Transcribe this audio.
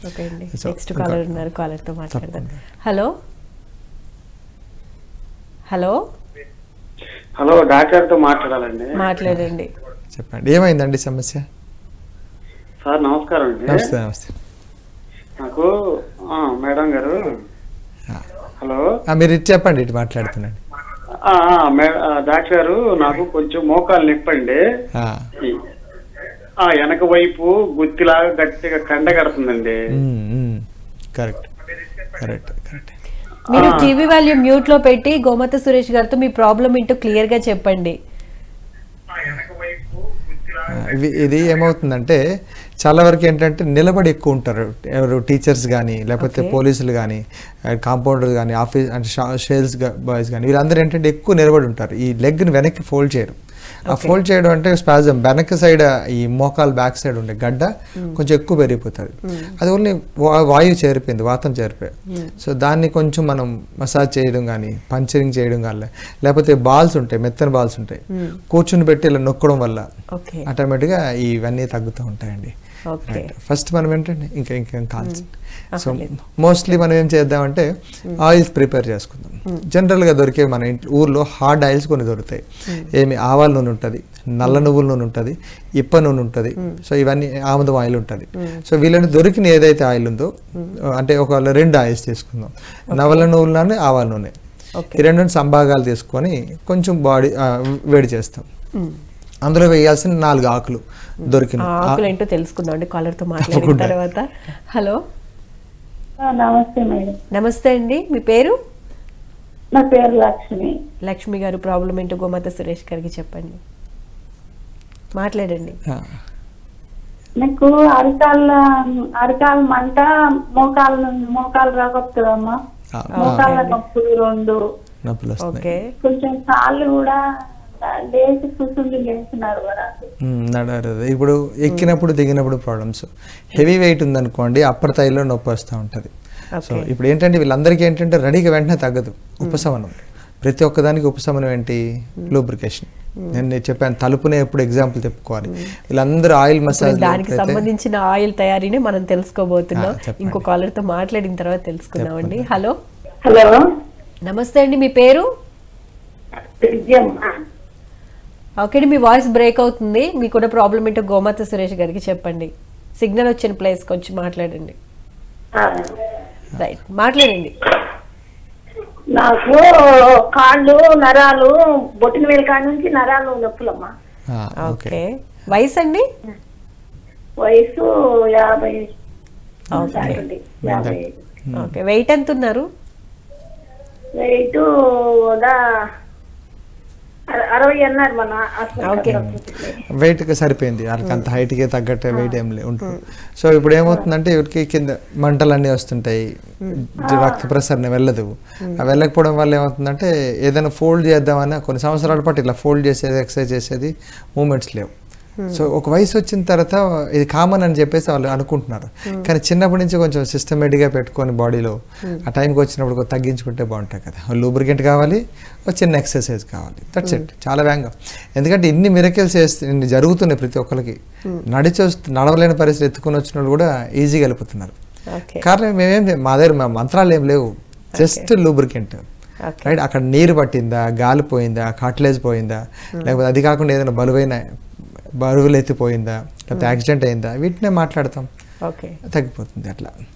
Okay అండి. Next caller ఉన్నారు, కాలర్తో మాట్లాడదాం. హలో హలో హలో, డాక్టర్తో మాట్లాడాలండి. మాట్లాడండి. చెప్పండి, ఏమైందండి సమస్య? సార్ నమస్కారం అండి. నమస్తే. నమస్తే నాకు మేడం గారు. హలో, మీరు ఇటు చెప్పండి, ఇటు మాట్లాడుతున్నాండి. డాక్టర్ గారు, నాకు కొంచెం మోకాలు నొప్పండి. వెనక వైపు గుత్తిలాగా గట్టిగా కండ కడుతుందండి. Correct correct correct. మీరు టీవీ వాల్యూమ్ మ్యూట్ లో పెట్టి గోమత సురేష్ గారితో మీ ప్రాబ్లం ఏంటో క్లియర్ గా చెప్పండి. ఇది ఏమవుతుందంటే చాలా వరకు ఏంటంటే నిలబడి ఎక్కువ ఉంటారు. ఎవరు టీచర్స్ కానీ, లేకపోతే పోలీసులు కానీ, కాంపౌండర్స్ కానీ, ఆఫీస్ అంటే సేల్స్ బాయ్స్ కానీ, వీళ్ళందరూ ఏంటంటే ఎక్కువ నిలబడి ఉంటారు. ఈ లెగ్ని వెనక్కి ఫోల్డ్ చేయరు. ఆ ఫోల్డ్ చేయడం అంటే స్పాజం, వెనక సైడ్ ఈ మోకాలు బ్యాక్ సైడ్ ఉండే గడ్డ కొంచెం ఎక్కువ పెరిగిపోతుంది. అది ఓన్లీ వాయువు చేరిపోయింది, వాతం చేరిపోయింది. సో దాన్ని కొంచెం మనం మసాజ్ చేయడం కానీ, పంచరింగ్ చేయడం కానీ, లేకపోతే బాల్స్ ఉంటాయి, మెత్తని బాల్స్ ఉంటాయి, కూర్చుని పెట్టి ఇలా నొక్కడం వల్ల ఆటోమేటిక్గా ఇవన్నీ తగ్గుతూ ఉంటాయండి. ఫస్ట్ మనం ఏంటంటే ఇంకేం కాల్సి. సో మోస్ట్లీ మనం ఏం చేద్దామంటే ఆయిల్స్ ప్రిపేర్ చేసుకుందాం. జనరల్గా దొరికే మన ఇంట్లో ఊర్లో హార్డ్ ఆయిల్స్ కొన్ని దొరుకుతాయి. ఏమి ఆవాల నూనె ఉంటుంది, నల్ల నువ్వుల నూనె ఉంటుంది, ఇప్ప నూనె ఉంటుంది, సో ఇవన్నీ ఆముదం ఆయిల్ ఉంటుంది. సో వీళ్ళని దొరికిన ఏదైతే ఆయిల్ ఉందో, అంటే ఒకవేళ 2 ఆయిల్స్ తీసుకుందాం, నవల నువ్వుల నూనె, ఆవాల నూనె, ఈ 2 సంభాగాలు తీసుకొని కొంచెం బాడీ వేడి చేస్తాం. అందులో వేయాల్సిన 4 ఆకులు దొరికిన ఆకులు ఏంటో తెలుసుకుందాం అండి కాలర్తో మాట్లాడిన తర్వాత. హలో, నమస్తే మేడం. నమస్తే అండి, మీ పేరు? నా పేరు లక్ష్మి. లక్ష్మి గారు, ప్రాబ్లం ఏంటో గోమాత సురేష్ గారికి చెప్పండి, మాట్లాడండి. నాకు అరికాల మంట, మోకాలు రాకొస్తుందమ్మా, మోకాళ్ళ నొప్పులు 2. నొప్పులు కొంచెం కాళ్ళు కూడా లేచి కూర్చుండి లేచినారు కదా. ఇప్పుడు ఎక్కినప్పుడు దిగినప్పుడు ప్రాబ్లమ్స్. హెవీ వెయిట్ ఉందనుకోండి, అప్పర్ థైలో నొప్పి వస్తూ ఉంటుంది. సో ఇప్పుడు ఏంటంటే వీళ్ళందరికీ ఏంటంటే రెడీగా వెంటనే తగ్గదు ఉపశమనం. ప్రతి ఒక్కదానికి ఉపశమనం ఏంటి? లూబ్రికేషన్. నేను చెప్పాను, తలుపునే ఎప్పుడు ఎగ్జాంపుల్ చెప్పుకోవాలి. వీళ్ళందరూ ఆయిల్ మసాజ్, దానికి సంబంధించిన ఆయిల్ తయారీని మనం తెలుసుకోబోతున్నాం. ఇంకో కాలర్ తో మాట్లాడిన తర్వాత తెలుసుకుందాం అండి. హలో హలో, నమస్తే అండి, మీ పేరు? ఓకే అండి, మీ వాయిస్ బ్రేక్ అవుతుంది. మీకున్న ప్రాబ్లం ఏంటో గోమాత సురేష్ గారికి చెప్పండి. సిగ్నల్ వచ్చిన ప్లేస్కి వచ్చి మాట్లాడండి. రైట్, మాట్లాడండి. నాకు కాళ్ళు నరాలు, బొట్టిన వేలు కాడి నుంచి నరాలు నొప్పులమ్మా. ఓకే, వయసు అండి? వయసు 50. ఓకే, వెయిట్ ఎంత ఉన్నారు? వెయిట్ 60 అన్నారు మన. వెయిట్కి సరిపోయింది, వాళ్ళకి అంత హైట్కి తగ్గట్టే వెయిట్ ఏం ఉంటుంది. సో ఇప్పుడు ఏమవుతుందంటే ఇవరికి కింద మంటలన్నీ వస్తుంటాయి, రక్త ప్రసరణ వెళ్ళదు. వెళ్ళకపోవడం వల్ల ఏమవుతుందంటే ఏదైనా ఫోల్డ్ చేద్దామన్నా కొన్ని సంవత్సరాల పాటు ఇలా ఫోల్డ్ చేసేది, ఎక్సర్సైజ్ చేసేది మూమెంట్స్ లేవు. సో ఒక వయసు వచ్చిన తర్వాత ఇది కామన్ అని చెప్పేసి వాళ్ళు అనుకుంటున్నారు. కానీ చిన్నప్పటి నుంచి కొంచెం సిస్టమేటిక్గా పెట్టుకొని బాడీలో ఆ టైంకి వచ్చినప్పుడు తగ్గించుకుంటే బాగుంటాయి కదా. లూబ్రికెంట్ కావాలి, ఒక చిన్న ఎక్సర్సైజ్ కావాలి, దట్స్ ఇట్. చాలా వేగంగా, ఎందుకంటే ఇన్ని మిరకిల్స్ ఇన్ని జరుగుతున్నాయి ప్రతి ఒక్కరికి. నడవలేని పరిస్థితి ఎత్తుకొని వచ్చిన వాళ్ళు కూడా ఈజీగా వెళ్ళిపోతున్నారు. కారణం మా దగ్గర మంత్రాలు ఏం లేవు, జస్ట్ లూబ్రికెంట్. రైట్, అక్కడ నీరు పట్టిందా, గాలి పోయిందా, కార్టిలేజ్ పోయిందా, లేకపోతే అది కాకుండా ఏదైనా బరువులు ఎత్తిపోయిందా, లేకపోతే యాక్సిడెంట్ అయిందా, వీటినే మాట్లాడతాం, తగ్గిపోతుంది అట్లా.